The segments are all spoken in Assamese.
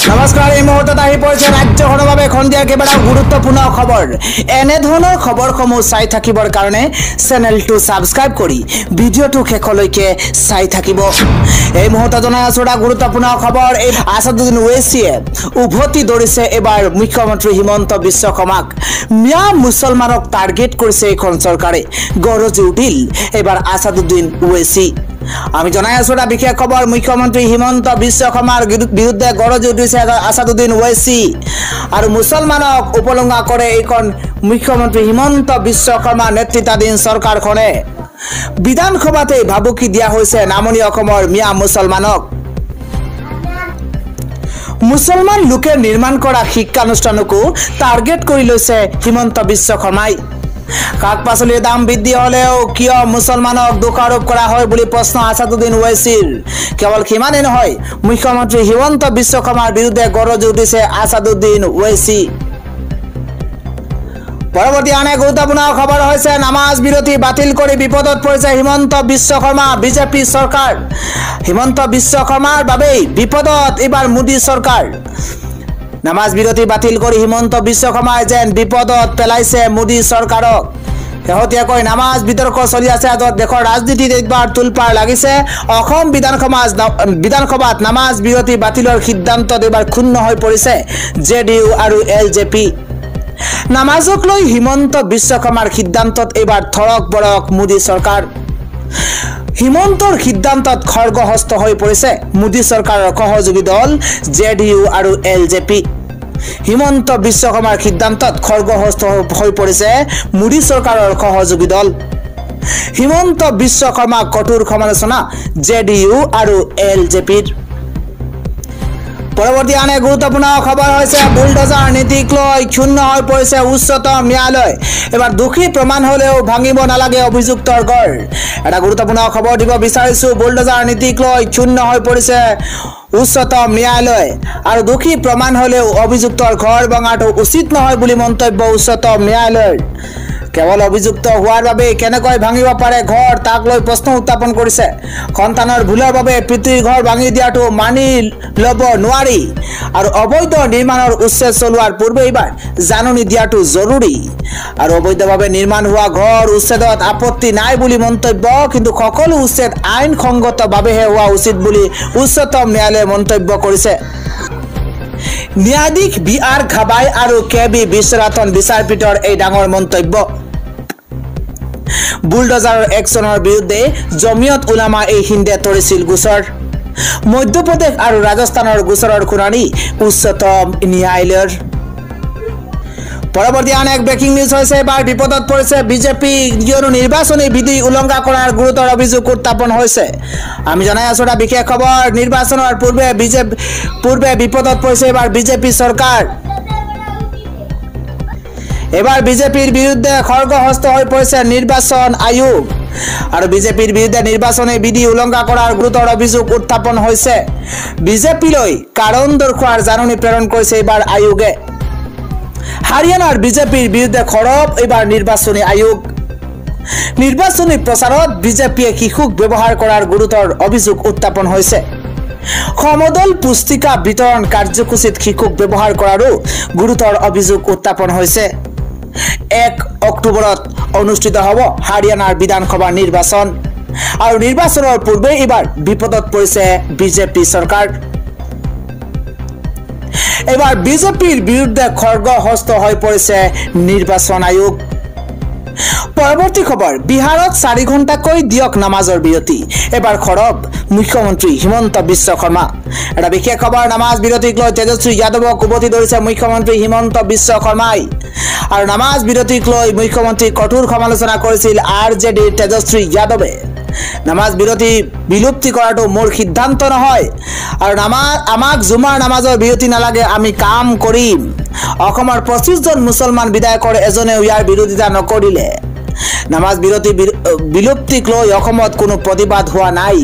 নমস্কাৰ এই মুহূৰ্তত আহি পৰিছে ৰাজ্যখনৰ বাবে খন্দিয়াৰ কেইবাটাও গুৰুত্বপূৰ্ণ খবৰ এনে ধৰণৰ খবৰসমূহ চাই থাকিবৰ কাৰণে চেনেলটো সাবস্ক্ৰাইব কৰি ভিডিঅটো শেষলৈকে চাই থাকিব এই মুহূৰ্তত জনাই আছো এটা গুৰুত্বপূৰ্ণ খবৰ এই আসাদুদ্দিন ওৱেইছিয়ে উভতি দৌৰিছে এবাৰ মুখ্যমন্ত্ৰী হিমন্ত বিশ্ব শৰ্মাক মিয়া মুছলমানক টাৰ্গেট কৰিছে এখন চৰকাৰে গৰজি উঠিল এবাৰ আসাদুদ্দিন ওৱেইছি আমি জনাই আছো এটা বিশেষ খবৰ মুখ্যমন্ত্ৰী হিমন্ত বিশ্ব শৰ্মাৰ বিৰুদ্ধে গৰজি উঠিছে আসাদুদ্দিন ওৱেইছি আৰু মুছলমানক উপলংঘা কৰে এইখন মুখ্যমন্ত্ৰী হিমন্ত বিশ্ব শৰ্মা নেতৃত্বাধীন চৰকাৰখনে বিধানসভাতে ভাবুকি দিয়া হৈছে নামনি অসমৰ মিয়া মুছলমানক মুছলমান লোকে নিৰ্মাণ কৰা শিক্ষানুষ্ঠানকো টাৰ্গেট কৰি লৈছে হিমন্ত বিশ্ব শৰ্মাই শাক পাচলিৰ দাম বৃদ্ধি হলেও কিয় মুছলমানক দোষাৰোপ কৰা হয় বুলি প্ৰশ্ন আসাদুদ্দিন ওৱেইছিৰ কেৱল সিমানেই নহয় মুখ্যমন্ত্ৰী হিমন্ত বিশ্ব শৰ্মাৰ বিৰুদ্ধে গৰজি উঠিছে আসাদুদ্দিন ওৱেইছি পৰৱৰ্তী আন এক গুৰুত্বপূৰ্ণ খবৰ হৈছে নামাজ বিৰতি বাতিল কৰি বিপদত পৰিছে হিমন্ত বিশ্ব শৰ্মা বিজেপি চৰকাৰ হিমন্ত বিশ্ব শৰ্মাৰ বাবে বিপদত এবাৰ মোদী চৰকাৰ নামাজ বিৰতি বাতিল কৰি হিমন্ত বিশ্ব শৰ্মাই যেন বিপদত পেলাইছে মোদী চৰকাৰক শেহতীয়াকৈ নামাজ বিতৰ্ক চলি আছে দেশৰ ৰাজনীতিত একবাৰ তুলপাৰ লাগিছে অসম বিধানসভাত নামাজ বিৰতি বাতিলৰ সিদ্ধান্তত এবাৰ ক্ষুণ্ণ হৈ পৰিছে জেডিইউ আৰু এলজেপি নামাজক লৈ হিমন্ত বিশ্ব শৰ্মাৰ সিদ্ধান্তত এবাৰ থৰক বৰক মোদী চৰকাৰ হিমন্তৰ সিদ্ধান্তত খৰ্গহস্ত হৈ পৰিছে মোদী চৰকাৰৰ সহযোগী দল জেডিইউ আৰু এলজেপি হিমন্ত বিশ্ব শৰ্মাৰ সিদ্ধান্তত খৰ্গহস্ত হৈ পৰিছে মোদী চৰকাৰৰ সহযোগী দল হিমন্ত বিশ্ব শৰ্মাক কঠোৰ সমালোচনা জেডিইউ আৰু এলজেপিৰ পৰৱৰ্তী আন এক গুৰুত্বপূৰ্ণ খবৰ হৈছে বুলডোজাৰ নীতিক লৈ ক্ষুণ্ণ হৈ পৰিছে উচ্চতম ন্যায়ালয় এবাৰ দোষী প্ৰমাণ হলেও ভাঙিব নালাগে অভিযুক্তৰ ঘৰ এটা গুৰুত্বপূৰ্ণ খবৰ দিব বিচাৰিছো বুলডোজাৰ নীতিক লৈ ক্ষুণ্ণ হৈ পৰিছে উচ্চতম ন্যায়ালয় আৰু দোষী প্ৰমাণ হলেও অভিযুক্তৰ ঘৰ ভঙাটো উচিত নহয় বুলি মন্তব্য উচ্চতম ন্যায়ালয়ৰ কেৱল অভিযুক্ত হোৱাৰ বাবে কেনেকৈ ভাঙিব পাৰে ঘৰ তাক লৈ প্ৰশ্ন উত্থাপন কৰিছে সন্তানৰ ভুলৰ বাবে পিতৃৰ ঘৰ ভাঙি দিয়াটো মানি ল'ব নোৱাৰি আৰু অবৈধ নিৰ্মাণৰ উচ্ছেদ চলোৱাৰ পূৰ্বে এবাৰ জাননী দিয়াটো জৰুৰী আৰু অবৈধভাৱে নিৰ্মাণ হোৱা ঘৰ উচ্ছেদত আপত্তি নাই বুলি মন্তব্য কিন্তু সকলো উচ্ছেদ আইনসংগতভাৱেহে হোৱা উচিত বুলি উচ্চতম ন্যায়ালয়ে মন্তব্য কৰিছে ন্যায়াধীশ বি আৰ ঘাবাই আৰু কে বি বিশ্বনাথন বিচাৰপীঠৰ এই ডাঙৰ মন্তব্য বুলডোজাৰৰ একচনৰ বিৰুদ্ধে জমিয়ত উলামা এই হিন্দে তৰিছিল গোচৰ মধ্যপ্ৰদেশ আৰু ৰাজস্থানৰ গোচৰৰ শুনানি উচ্চতম ন্যায়ালয়ৰ পৰৱৰ্তী আন এক ব্ৰেকিং নিউজ হৈছে এবাৰ বিপদত পৰিছে বিজেপি কিয়নো নিৰ্বাচনী বিধি উলংঘা কৰাৰ গুৰুতৰ অভিযোগ উত্থাপন হৈছে আমি জনাই আছো এটা বিশেষ খবৰ নিৰ্বাচনৰ পূৰ্বে বিপদত পৰিছে এবাৰ বিজেপি চৰকাৰ এবাৰ বিজেপিৰ বিৰুদ্ধে খৰ্গহস্ত হৈ পৰিছে নিৰ্বাচন আয়োগ আৰু বিজেপিৰ বিৰুদ্ধে নিৰ্বাচনী বিধি উলংঘা কৰাৰ গুৰুতৰ অভিযোগ উত্থাপন হৈছে বিজেপিলৈ কাৰণ দৰ্শোৱাৰ জাননী প্ৰেৰণ কৰিছে এবাৰ আয়োগে হাৰিয়ানাৰ বিজেপিৰ বিৰুদ্ধে খৰব এবাৰ নিৰ্বাচনী আয়োগ নিৰ্বাচনী প্ৰচাৰত বিজেপিয়ে শিশুক ব্যৱহাৰ কৰাৰ গুৰুতৰ অভিযোগ উত্থাপন হৈছে সমদল পুস্তিকা বিতৰণ কাৰ্যসূচীত শিশুক ব্যৱহাৰ কৰাৰো গুৰুতৰ অভিযোগ উত্থাপন হৈছে 1 অক্টোবৰত অনুষ্ঠিত হ'ব হাৰিয়ানাৰ বিধানসভা নিৰ্বাচন আৰু নিৰ্বাচনৰ পূৰ্বে এবাৰ বিপদত পৰিছে বিজেপি চৰকাৰ এবাৰ বিজেপিৰ বিৰুদ্ধে খৰ্গহস্ত হৈ পৰিছে নিৰ্বাচন আয়োগ পৰৱৰ্তী খবৰ বিহাৰত 4 ঘণ্টাকৈ দিয়ক নামাজৰ বিৰতি এবাৰ খৰব মুখ্যমন্ত্ৰী হিমন্ত বিশ্ব শৰ্মা এটা বিশেষ খবৰ নামাজ বিৰতিক লৈ তেজস্বী যাদৱক উভতি ধৰিছে মুখ্যমন্ত্ৰী হিমন্ত বিশ্ব শৰ্মাই আৰু নামাজ বিৰতিক লৈ মুখ্যমন্ত্ৰী কঠোৰ সমালোচনা কৰিছিল আৰজেডিৰ তেজস্বী যাদৱে নামাজ বিৰতি বিলুপ্তি কৰাটো মোৰ সিদ্ধান্ত নহয় আৰু আমাক জুমাৰ নামাজৰ বিৰতি নালাগে আমি কাম কৰিম অসমৰ 25 জন মুছলমান বিধায়কৰ এজনেও ইয়াৰ বিৰোধিতা নকৰিলে নামাজ বিৰতি বিলুপ্তিক লৈ অসমত কোনো প্ৰতিবাদ হোৱা নাই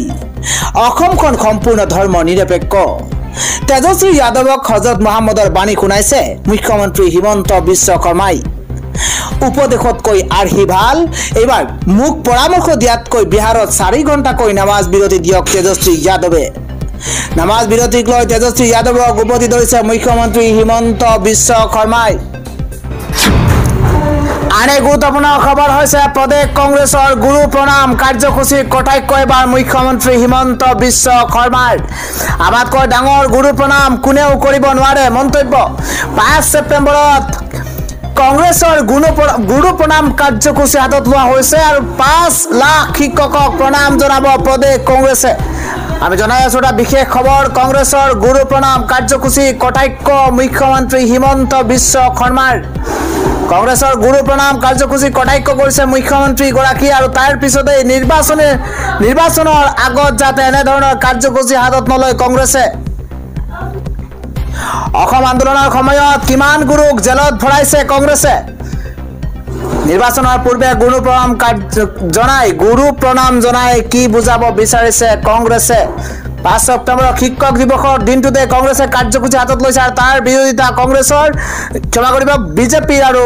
অসমখন সম্পূৰ্ণ ধৰ্ম নিৰপেক্ষ তেজস্বী যাদৱক হজৰত মুহাম্মদৰ বাণী শুনাইছে মুখ্যমন্ত্ৰী হিমন্ত বিশ্ব শৰ্মাই উপদেশতকৈ আৰ্হি ভাল এবাৰ মুখ পৰামৰ্শ দিয়াতকৈ বিহাৰত 4 ঘণ্টাকৈ নামাজ বিৰতি দিয়ক তেজস্বী যাদৱে নামাজ বিৰতিক লৈ তেজস্বী যাদৱক উভতি ধৰিছে মুখ্যমন্ত্ৰী হিমন্ত বিশ্ব শৰ্মাই। আন এক গুৰুত্বপূৰ্ণ খবৰ হৈছে প্ৰদেশ কংগ্ৰেছৰ গুৰু প্ৰণাম কাৰ্যসূচী কটাক্ষ এবাৰ মুখ্যমন্ত্ৰী হিমন্ত বিশ্ব শৰ্মাৰ। আমাতকৈ ডাঙৰ গুৰু প্ৰণাম কোনেও কৰিব নোৱাৰে মন্তব্য। 5 ছেপ্টেম্বৰত কংগ্ৰেছৰ গুৰু প্ৰণাম কাৰ্যসূচী হাতত লোৱা হৈছে আৰু 5 লাখ শিক্ষকক প্ৰণাম জনাব প্ৰদেশ কংগ্ৰেছে। আমি জনাই আছো এটা বিশেষ খবৰ, কংগ্ৰেছৰ গুৰু প্ৰণাম কাৰ্যসূচী কটাক্ষ মুখ্যমন্ত্ৰী হিমন্ত বিশ্ব শৰ্মাৰ। কংগ্ৰেছৰ গুৰু প্ৰণাম কাৰ্যসূচী কটাক্ষ কৰিছে মুখ্যমন্ত্ৰীগৰাকী আৰু তাৰ পিছতেই নিৰ্বাচনৰ আগত যাতে এনেধৰণৰ কাৰ্যসূচী হাতত নলয় কংগ্ৰেছে। অসম আন্দোলনৰ সময়ত কিমান গুৰুক জেলত ভৰাইছে কংগ্ৰেছে। নিৰ্বাচনৰ পূৰ্বে গুৰু প্ৰণাম জনাই কি বুজাব বিচাৰিছে কংগ্ৰেছে। 5 ছেপ্টেম্বৰ শিক্ষক দিৱসৰ দিনটোতে কংগ্ৰেছে কাৰ্যসূচী হাতত লৈছে আৰু তাৰ বিৰোধিতা কংগ্ৰেছৰ বিজেপিৰ আৰু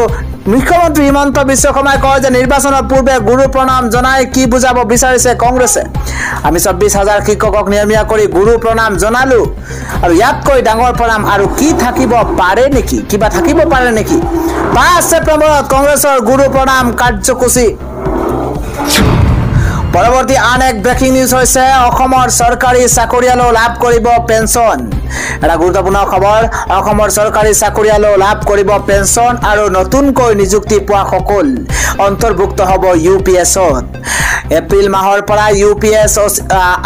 মুখ্যমন্ত্ৰী হিমন্ত বিশ্ব শৰ্মাই কয় যে নিৰ্বাচনৰ পূৰ্বে গুৰু প্ৰণাম জনাই কি বুজাব বিচাৰিছে কংগ্ৰেছে। আমি 24,000 শিক্ষকক নিয়মীয়া কৰি গুৰু প্ৰণাম জনালো আৰু ইয়াতকৈ ডাঙৰ প্ৰণাম আৰু কি থাকিব পাৰে নেকি, কিবা থাকিব পাৰে নেকি। 5 ছেপ্টেম্বৰত কংগ্ৰেছৰ গুৰু প্ৰণাম কাৰ্যসূচী। পৰৱৰ্তী আন এক ব্ৰেকিং নিউজ হৈছে অসমৰ চৰকাৰী চাকৰিয়ালেও লাভ কৰিব পেঞ্চন। এটা গুৰুত্বপূৰ্ণ খবৰ, অসমৰ চৰকাৰী চাকৰিয়ালেও লাভ কৰিব পেঞ্চন আৰু নতুনকৈ নিযুক্তি পোৱা সকল অন্তৰ্ভুক্ত হ'ব UPSত। এপ্ৰিল মাহৰ পৰা UPS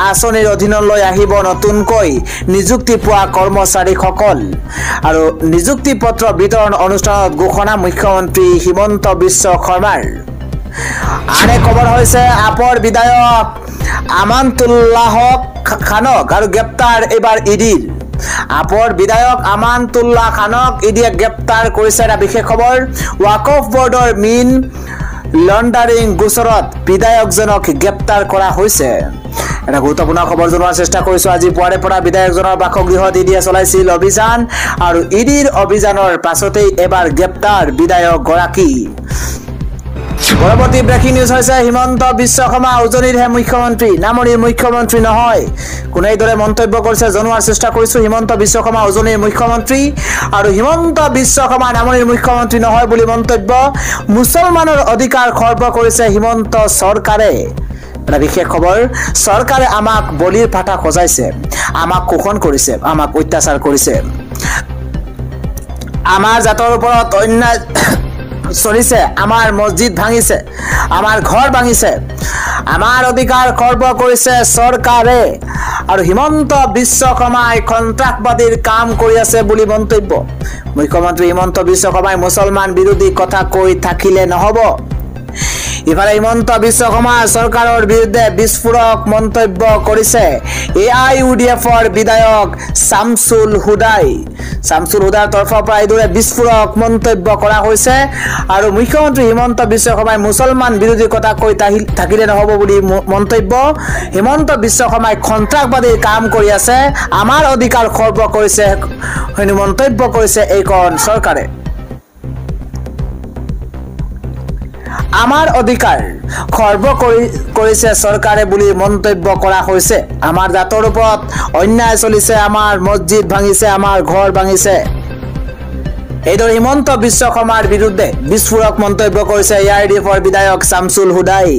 আঁচনিৰ অধীনলৈ আহিব নতুনকৈ নিযুক্তি পোৱা কৰ্মচাৰীসকল আৰু নিযুক্তি পত্ৰ বিতৰণ অনুষ্ঠানত ঘোষণা মুখ্যমন্ত্ৰী হিমন্ত বিশ্ব শৰ্মাৰ। আন এক খবৰ হৈছে আপৰ বিধায়ক আমানতুল্লাহ খানক আৰু গ্ৰেপ্তাৰ এবাৰ ইডিৰ। আপৰ বিধায়ক আমানতুল্লাহ খানক ইডিয়ে গ্ৰেপ্তাৰ কৰিছে। এটা বিশেষ খবৰ, ৱাকফ বৰ্ডৰ মিন লণ্ডাৰিং গোচৰত বিধায়কজনক গ্ৰেপ্তাৰ কৰা হৈছে। এটা গুৰুত্বপূৰ্ণ খবৰ জনোৱাৰ চেষ্টা কৰিছো। আজি পুৱাৰে পৰা বিধায়কজনৰ বাসগৃহত ইডিয়ে চলাইছিল অভিযান আৰু ইডিৰ অভিযানৰ পাছতেই এবাৰ গ্ৰেপ্তাৰ বিধায়কগৰাকী। পৰৱৰ্তী ব্ৰেকিং নিউজ হৈছে হিমন্ত বিশ্ব শৰ্মা উজনিৰহে মুখ্যমন্ত্ৰী, নামনিৰ মুখ্যমন্ত্ৰী নহয়। কোনে এইদৰে মন্তব্য কৰিছে জনোৱাৰ চেষ্টা কৰিছো। হিমন্ত বিশ্ব শৰ্মা উজনিৰ মুখ্যমন্ত্ৰী আৰু হিমন্ত বিশ্ব শৰ্মা নামনিৰ মুখ্যমন্ত্ৰী নহয় বুলি মন্তব্য। মুছলমানৰ অধিকাৰ খৰ্ব কৰিছে হিমন্ত চৰকাৰে। এটা বিশেষ খবৰ, চৰকাৰে আমাক বলিৰ ফাটা সজাইছে, আমাক শোষণ কৰিছে, আমাক অত্যাচাৰ কৰিছে, আমাৰ জাতৰ ওপৰত অন্যায় চলিছে, আমাৰ মছজিদ ভাঙিছে, আমাৰ ঘৰ ভাঙিছে, আমাৰ অধিকাৰ খৰ্ব কৰিছে চৰকাৰে আৰু হিমন্ত বিশ্ব শৰ্মাই সন্ত্ৰাসবাদীৰ কাম কৰি আছে বুলি মন্তব্য। মুখ্যমন্ত্ৰী হিমন্ত বিশ্ব শৰ্মাই মুছলমান বিৰোধী কথা কৈ থাকিলে নহব। ইফালে হিমন্ত বিশ্ব শৰ্মা চৰকাৰৰ বিৰুদ্ধে বিস্ফোৰক মন্তব্য কৰিছে AIUDFৰ বিধায়ক শামছুল হুদাই। শামছুল হুদাৰ তৰফৰ পৰা এইদৰে বিস্ফোৰক মন্তব্য কৰা হৈছে আৰু মুখ্যমন্ত্ৰী হিমন্ত বিশ্ব শৰ্মাই মুছলমান বিৰোধী কথা কৈ থাকিলে নহব বুলি মন্তব্য। হিমন্ত বিশ্ব শৰ্মাই সন্ত্ৰাসবাদীৰ কাম কৰি আছে, আমাৰ অধিকাৰ খৰ্ব কৰিছে মন্তব্য কৰিছে এইখন চৰকাৰে। আমাৰ অধিকাৰ খৰ্ব কৰিছে চৰকাৰে বুলি মন্তব্য কৰা হৈছে। আমাৰ জাতৰ ওপৰত অন্যায় চলিছে, আমাৰ মছজিদ ভাঙিছে, আমাৰ ঘৰ ভাঙিছে। এইদৰে হিমন্ত বিশ্ব শৰ্মাৰ বিৰুদ্ধে বিস্ফোৰক মন্তব্য কৰিছে AIUDFৰ বিধায়ক শামছুল হুদাই।